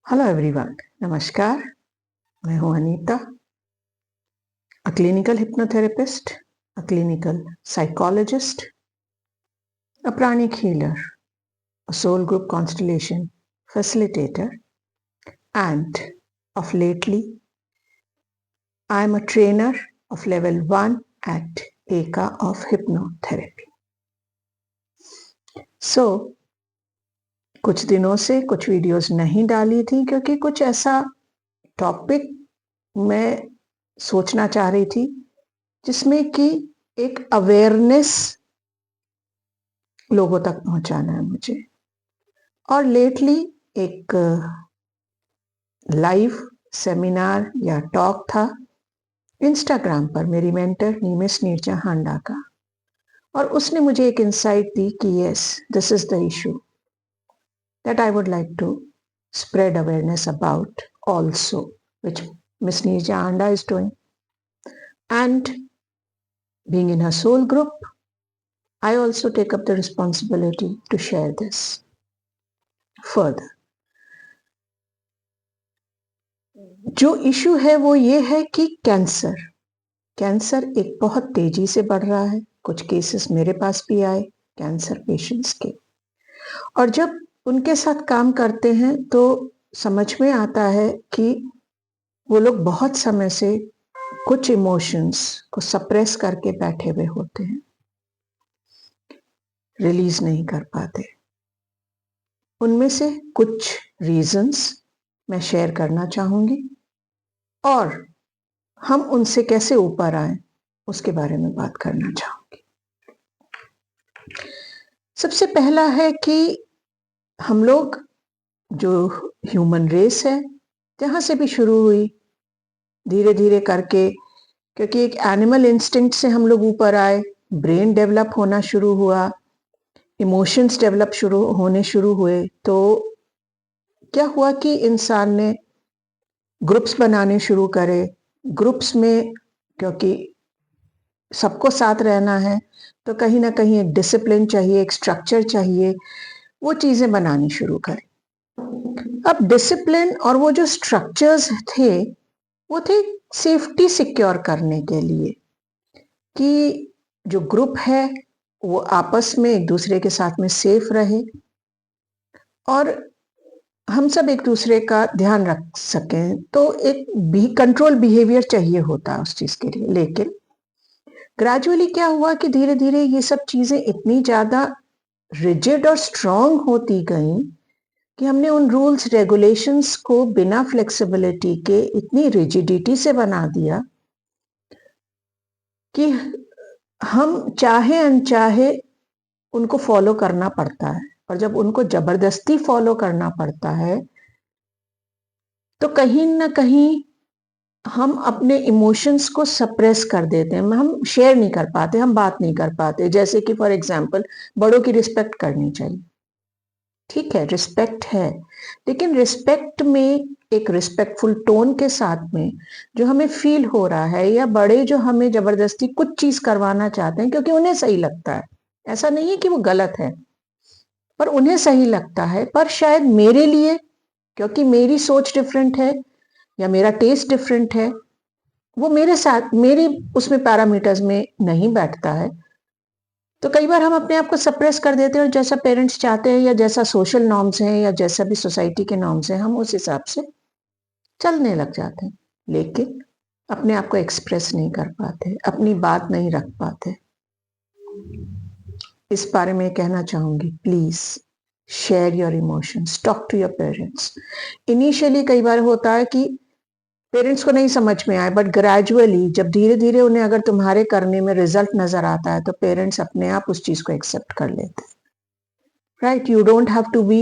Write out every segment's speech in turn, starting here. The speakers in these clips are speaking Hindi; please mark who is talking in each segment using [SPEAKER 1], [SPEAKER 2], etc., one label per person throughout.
[SPEAKER 1] हेलो एवरीवन, नमस्कार। मैं हूं Anita, a clinical hypnotherapist, a clinical psychologist, a pranic healer, a soul group constellation facilitator, and of lately, I am a trainer of level 1 at ECA of hypnotherapy. So, कुछ दिनों से कुछ वीडियोस नहीं डाली थी क्योंकि कुछ ऐसा टॉपिक मैं सोचना चाह रही थी जिसमें कि एक अवेयरनेस लोगों तक पहुंचाना है मुझे। और लेटली एक लाइव सेमिनार या टॉक था इंस्टाग्राम पर मेरी मेंटर निमिष नीरजा हांडा का, और उसने मुझे एक इंसाइट दी कि yes, this is the issue that I would like to spread awareness about also, which Miss Nirja Anda is doing. And being in her soul group, I also take up the responsibility to share this further. जो इशू है वो ये है कि कैंसर एक बहुत तेजी से बढ़ रहा है। कुछ केसेस मेरे पास भी आए कैंसर पेशेंट्स के, और जब उनके साथ काम करते हैं तो समझ में आता है कि वो लोग बहुत समय से कुछ इमोशंस को सप्रेस करके बैठे हुए होते हैं, रिलीज नहीं कर पाते। उनमें से कुछ रीजंस मैं शेयर करना चाहूंगी और हम उनसे कैसे ऊपर आए उसके बारे में बात करना चाहूंगी। सबसे पहला है कि हम लोग जो ह्यूमन रेस है, जहां से भी शुरू हुई धीरे धीरे करके, क्योंकि एक एनिमल इंस्टिंक्ट से हम लोग ऊपर आए, ब्रेन डेवलप होना शुरू हुआ, इमोशंस डेवलप होने शुरू हुए, तो क्या हुआ कि इंसान ने ग्रुप्स बनाने शुरू करे। ग्रुप्स में क्योंकि सबको साथ रहना है तो कहीं ना कहीं एक डिसिप्लिन चाहिए, एक स्ट्रक्चर चाहिए, वो चीजें बनानी शुरू करें। अब डिसिप्लिन और वो जो स्ट्रक्चर्स थे वो थे सेफ्टी सिक्योर करने के लिए, कि जो ग्रुप है वो आपस में एक दूसरे के साथ में सेफ रहे और हम सब एक दूसरे का ध्यान रख सकें। तो एक भी कंट्रोल बिहेवियर चाहिए होता उस चीज के लिए। लेकिन ग्रेजुअली क्या हुआ कि धीरे धीरे ये सब चीजें इतनी ज्यादा रिजिड और स्ट्रांग होती गई कि हमने उन रूल्स रेगुलेशंस को बिना फ्लेक्सिबिलिटी के इतनी रिजिडिटी से बना दिया कि हम चाहे अनचाहे उनको फॉलो करना पड़ता है। और जब उनको जबरदस्ती फॉलो करना पड़ता है तो कहीं ना कहीं हम अपने इमोशंस को सप्रेस कर देते हैं, हम शेयर नहीं कर पाते, हम बात नहीं कर पाते। जैसे कि फॉर एग्जांपल बड़ों की रिस्पेक्ट करनी चाहिए, ठीक है, रिस्पेक्ट है, लेकिन रिस्पेक्ट में एक रिस्पेक्टफुल टोन के साथ में जो हमें फील हो रहा है, या बड़े जो हमें जबरदस्ती कुछ चीज करवाना चाहते हैं क्योंकि उन्हें सही लगता है, ऐसा नहीं है कि वो गलत है, पर उन्हें सही लगता है, पर शायद मेरे लिए क्योंकि मेरी सोच डिफरेंट है या मेरा टेस्ट डिफरेंट है, वो मेरे साथ मेरे उसमें पैरामीटर्स में नहीं बैठता है। तो कई बार हम अपने आप को सप्रेस कर देते हैं और जैसा पेरेंट्स चाहते हैं या जैसा सोशल नॉर्म्स हैं या जैसा भी सोसाइटी के नॉर्म्स हैं, हम उस हिसाब से चलने लग जाते हैं, लेकिन अपने आप को एक्सप्रेस नहीं कर पाते, अपनी बात नहीं रख पाते। इस बारे में कहना चाहूंगी, please share your emotions, talk to your parents. Initially कई बार होता है कि पेरेंट्स को नहीं समझ में आए, बट ग्रेजुअली जब धीरे धीरे उन्हें अगर तुम्हारे करने में रिजल्ट नजर आता है तो पेरेंट्स अपने आप उस चीज को एक्सेप्ट कर लेते हैं। Right, you don't have to be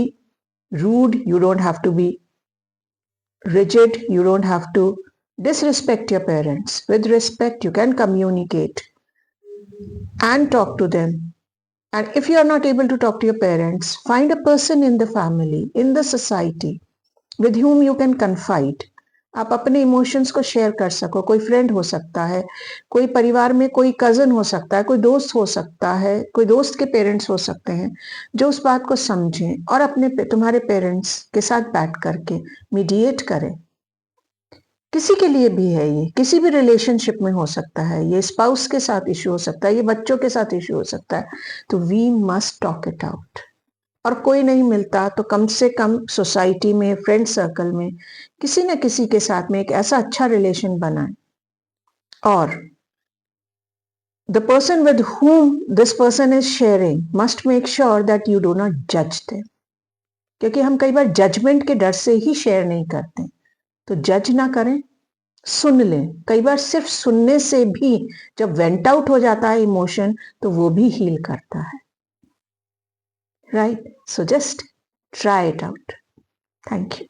[SPEAKER 1] rude, you don't have to be rigid, you don't have to disrespect your parents. With respect, you can communicate and talk to them. And if you are not able to talk to your parents, find a person in the family, in the society, with whom you can confide आप अपने इमोशंस को शेयर कर सको। कोई फ्रेंड हो सकता है, कोई परिवार में कोई कजन हो सकता है, कोई दोस्त हो सकता है, कोई दोस्त के पेरेंट्स हो सकते हैं जो उस बात को समझें और तुम्हारे पेरेंट्स के साथ बैठ करके मीडिएट करें। किसी के लिए भी है, ये किसी भी रिलेशनशिप में हो सकता है, ये स्पाउस के साथ इश्यू हो सकता है, ये बच्चों के साथ इश्यू हो सकता है। तो we must talk it out. और कोई नहीं मिलता तो कम से कम सोसाइटी में, फ्रेंड सर्कल में किसी न किसी के साथ में एक ऐसा अच्छा रिलेशन बनाए, और the person with whom this person is sharing must make sure that you do not judge them, क्योंकि हम कई बार जजमेंट के डर से ही शेयर नहीं करते। तो जज ना करें, सुन लें। कई बार सिर्फ सुनने से भी जब वेंट आउट हो जाता है इमोशन, तो वो भी हील करता है, right? So just try it out. Thank you.